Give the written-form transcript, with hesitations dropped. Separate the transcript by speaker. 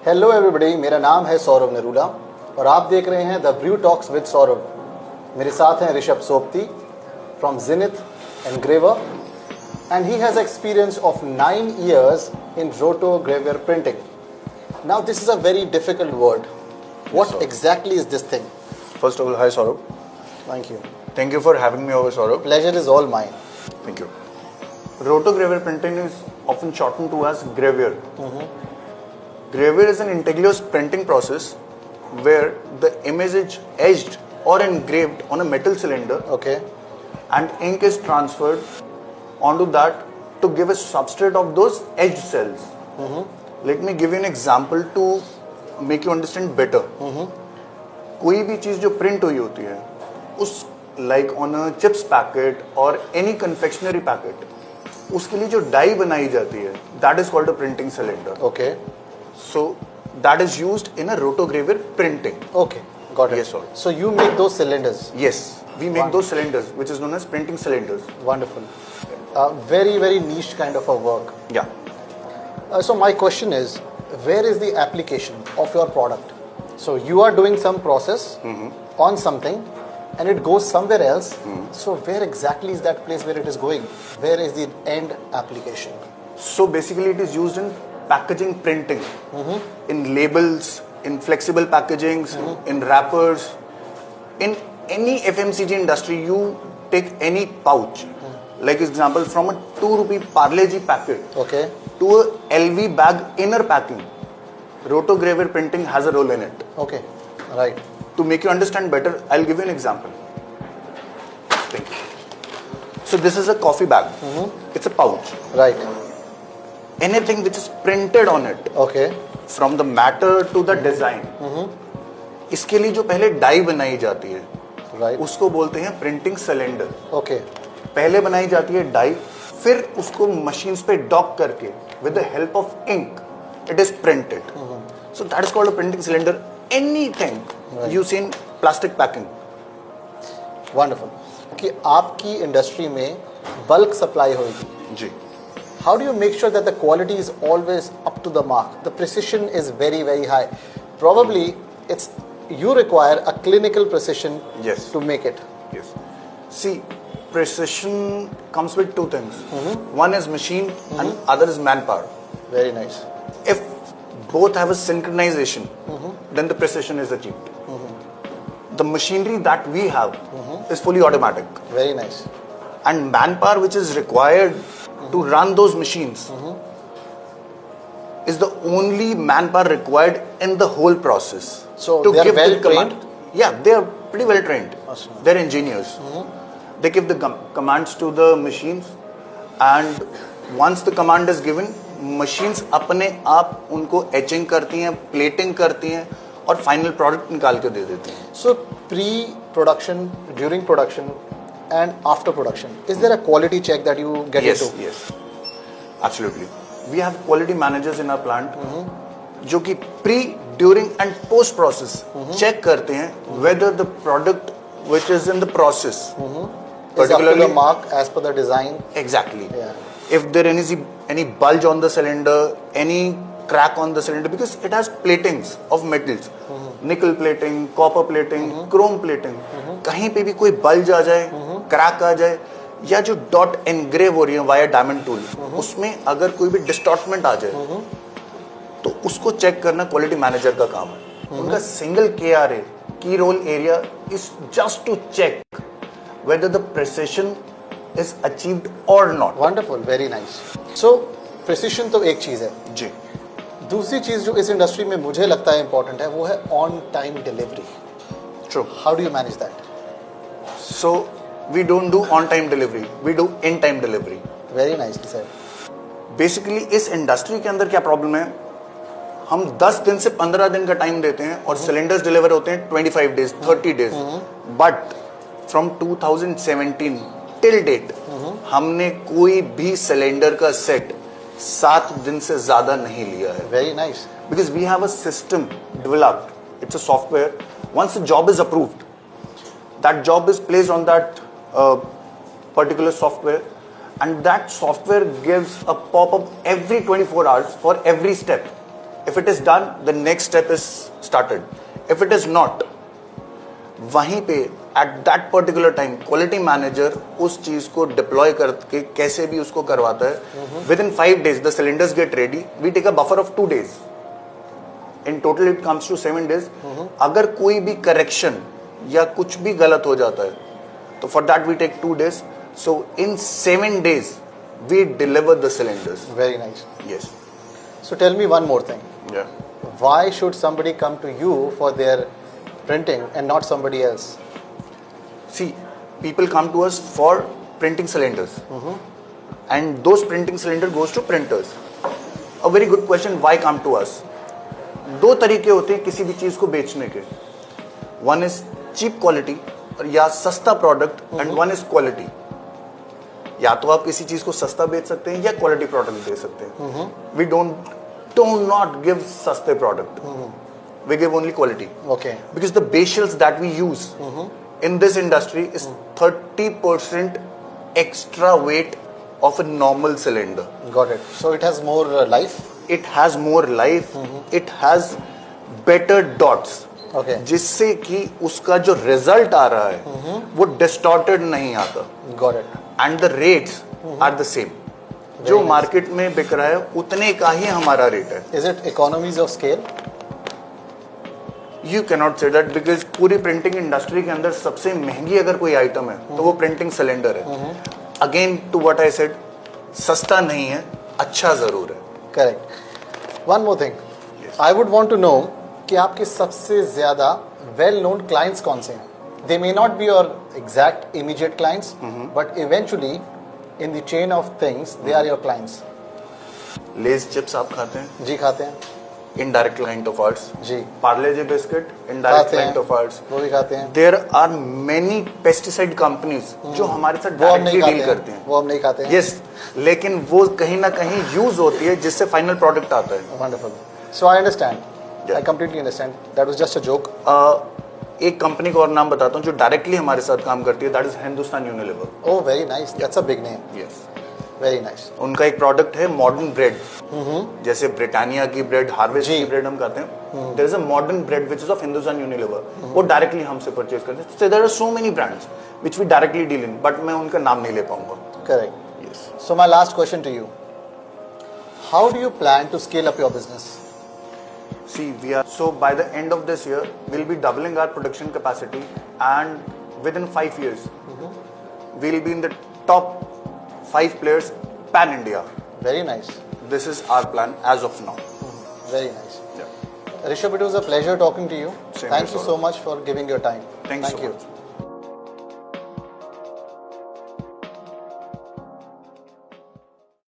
Speaker 1: Hello everybody, मेरा नाम है सौरभ नरूला और आप देख रहे हैं the brew talks with Saurabh. मेरे साथ हैं Rishabh Sopti from Zenith Engraver and he has experience of 9 years in rotograver printing. Now this is a very difficult word. What exactly is this thing?
Speaker 2: First of all, hi Saurabh.
Speaker 1: Thank you.
Speaker 2: Thank you for having me over, Saurabh.
Speaker 1: Pleasure is all mine.
Speaker 2: Thank you. Rotograver printing is often shortened to as gravure. Gravure is an integuous printing process where the image is etched or engraved on a metal cylinder.
Speaker 1: Okay.
Speaker 2: And ink is transferred onto that to give a substrate of those etched cells. Let me give you an example to make you understand better. कोई भी चीज जो print हुई होती है उस like on a chips packet और any confectionery packet, उसके लिए जो डाई बनाई जाती है that is called a printing cylinder.
Speaker 1: Okay.
Speaker 2: So that is used in a rotograver printing.
Speaker 1: Okay. Got it.
Speaker 2: Yes, sir.
Speaker 1: So you make those cylinders.
Speaker 2: Yes, we make those cylinders, which is known as printing cylinders.
Speaker 1: Wonderful. Very, very niche kind of a work.
Speaker 2: Yeah.
Speaker 1: So my question is, where is the application of your product? So you are doing some process on something and it goes somewhere else. So where exactly is that place where it is going? Where is the end application?
Speaker 2: So basically it is used in packaging printing, in labels, in flexible packagings, in wrappers. In any FMCG industry, you take any pouch, like example from a 2 rupee Parle G packet
Speaker 1: Okay.
Speaker 2: to a LV bag inner packing. Rotograver printing has a role in it.
Speaker 1: Okay. Right.
Speaker 2: To make you understand better, I'll give you an example. Thank you. So this is a coffee bag. It's a pouch.
Speaker 1: Right.
Speaker 2: Anything which is printed on it,
Speaker 1: Okay.
Speaker 2: from the matter to the design, इसके लिए जो पहले die बनाई जाती है
Speaker 1: Right.
Speaker 2: उसको बोलते हैं प्रिंटिंग सिलेंडर.
Speaker 1: Okay.
Speaker 2: पहले बनाई जाती है डाई, फिर उसको मशीन्स पे डॉक करके with the help of ink it is printed. So that is called a printing cylinder. Anything you see in plastic packing.
Speaker 1: Wonderful. कि आपकी इंडस्ट्री में बल्क सप्लाई होगी.
Speaker 2: जी.
Speaker 1: How do you make sure that the quality is always up to the mark? The precision is very, very high. Probably you require a clinical precision
Speaker 2: Yes.
Speaker 1: to make it.
Speaker 2: Yes. See, precision comes with two things. One is machine and other is manpower.
Speaker 1: Very nice.
Speaker 2: If both have a synchronization, then the precision is achieved. The machinery that we have is fully automatic.
Speaker 1: Very nice.
Speaker 2: And manpower which is required to run those machines is the only manpower required in the whole process.
Speaker 1: So
Speaker 2: to
Speaker 1: they are
Speaker 2: give
Speaker 1: well
Speaker 2: the command.
Speaker 1: trained?
Speaker 2: Yeah, they are pretty well trained.
Speaker 1: Awesome.
Speaker 2: They're engineers. They give the commands to the machines, and once the command is given, machines अपने आप उनको etching करती हैं, plating करती हैं और final product निकाल के दे देती हैं.
Speaker 1: So pre-production, during production, and after production, is there a quality check that you get
Speaker 2: Yes,
Speaker 1: into?
Speaker 2: yes, absolutely. We have quality managers in our plant जो कि pre, during and post process check करते हैं whether the product which is in the process
Speaker 1: Is up to the mark as per the design?
Speaker 2: exactly.
Speaker 1: Yeah.
Speaker 2: If there is any bulge on the cylinder, any crack on the cylinder, because it has platings of metals, nickel plating, copper plating, chrome plating. कहीं पे भी कोई bulge आ जाए, crack आ जाए, या जो dot engrave हो रही है वाया डायमंड टूल, उसमें अगर कोई भी डिस्टॉर्टमेंट आ जाए तो उसको चेक करना क्वालिटी मैनेजर का काम है. उनका सिंगल KRA, की role area, is just to check whether the precision is achieved or not.
Speaker 1: Wonderful, very nice. So precision तो एक चीज है.
Speaker 2: जी.
Speaker 1: दूसरी चीज जो इस इंडस्ट्री में मुझे लगता है इंपॉर्टेंट है वो है on time delivery.
Speaker 2: True.
Speaker 1: How do you manage that?
Speaker 2: So we don't do on time delivery, we do in time delivery.
Speaker 1: Very nicely said.
Speaker 2: Basically इस इंडस्ट्री के अंदर क्या प्रॉब्लम है, हम 10 दिन से 15 दिन का टाइम देते हैं और सिलेंडर्स डिलीवर होते हैं 25 days 30 days. But from 2017 till date हमने कोई भी सिलेंडर का सेट 7 दिन से ज्यादा नहीं लिया है.
Speaker 1: Very nice.
Speaker 2: Because we have a system developed. It's a software. Once a job is approved, that job is placed on that particular software, and that software gives a pop-up every 24 hours for every step. If it is done, the next step is started. If it is not, वहीं पे at that particular time quality manager उस चीज को deploy करके कैसे भी उसको करवाता है. Within 5 days the cylinders get ready. We take a buffer of 2 days. In total it comes to 7 days. अगर कोई भी correction या कुछ भी गलत हो जाता है तो for that we take 2 days. So in 7 days we deliver the cylinders.
Speaker 1: Very nice.
Speaker 2: Yes.
Speaker 1: So tell me one more thing.
Speaker 2: Yeah.
Speaker 1: Why should somebody come to you for their printing and not somebody else?
Speaker 2: See, people come to us for printing cylinders. And those printing cylinder goes to printers. A very good question, why come to us? दो तरीके होते हैं किसी भी चीज को बेचने के. One is cheap quality या सस्ता product and one is quality. या तो आप किसी चीज को सस्ता बेच सकते हैं या क्वालिटी प्रोडक्ट दे सकते हैं. We do not give सस्ते product. We give only quality.
Speaker 1: Okay.
Speaker 2: Because the base shells that we use in this industry is 30% extra weight of a normal cylinder.
Speaker 1: Got it. So it has more life.
Speaker 2: It has more life. It has better dots.
Speaker 1: Okay.
Speaker 2: जिससे कि उसका जो result आ रहा है वो distorted नहीं आता.
Speaker 1: Got it.
Speaker 2: And the rates are the same. जो मार्केट में बिक रहा है उतने का ही हमारा रेट है.
Speaker 1: Is it economies of scale?
Speaker 2: You cannot say that because पूरी प्रिंटिंग इंडस्ट्री के अंदर सबसे महंगी अगर कोई आइटम है तो वो प्रिंटिंग सिलेंडर है. Again to what I said, सस्ता नहीं है, अच्छा जरूर है.
Speaker 1: Correct. One more thing, I would want to know कि आपके सबसे ज्यादा वेल नोन क्लाइंट्स कौन से हैं. They may not be your exact immediate clients, but eventually in the chain of things they are your clients.
Speaker 2: Lay's chips आप खाते हैं?
Speaker 1: जी खाते हैं.
Speaker 2: Indirect client of ours.
Speaker 1: जी.
Speaker 2: Parle G biscuit indirect client of ours.
Speaker 1: वो भी खाते हैं.
Speaker 2: There are many pesticide companies जो हमारे साथ डायरेक्टली डील करते हैं.
Speaker 1: वो हम नहीं खाते हैं.
Speaker 2: यस, लेकिन वो कहीं ना कहीं यूज होती है जिससे फाइनल प्रोडक्ट आता है.
Speaker 1: Wonderful. So I understand. I completely understand. That was just a joke.
Speaker 2: एक कंपनी का और नाम बताता हूँ जो डायरेक्टली हमारे साथ काम करती है. That is Hindustan Unilever.
Speaker 1: Oh very nice. That's a big name.
Speaker 2: Yes.
Speaker 1: Very nice.
Speaker 2: उनका एक प्रोडक्ट है मॉडर्न ब्रेड. जैसे ब्रिटानिया की ब्रेड, हार्वेस्ट की ब्रेड हम खाते हैं. There is a modern bread which is of Hindustan Unilever. वो डायरेक्टली हमसे परचेज करते हैं. So there are so many brands which we directly deal in, but मैं उनका नाम नहीं ले पाऊंगा.
Speaker 1: Correct.
Speaker 2: Yes.
Speaker 1: So my last question to you. How do you plan to scale up your business?
Speaker 2: See, by the end of this year, we'll be doubling our production capacity, and within 5 years, we'll be in the top 5 players pan India.
Speaker 1: Very nice.
Speaker 2: This is our plan as of now.
Speaker 1: Very nice.
Speaker 2: Yeah.
Speaker 1: Rishabh, it was a pleasure talking to you.
Speaker 2: Same
Speaker 1: Thank
Speaker 2: here,
Speaker 1: you so much for giving your time.
Speaker 2: Thanks so much.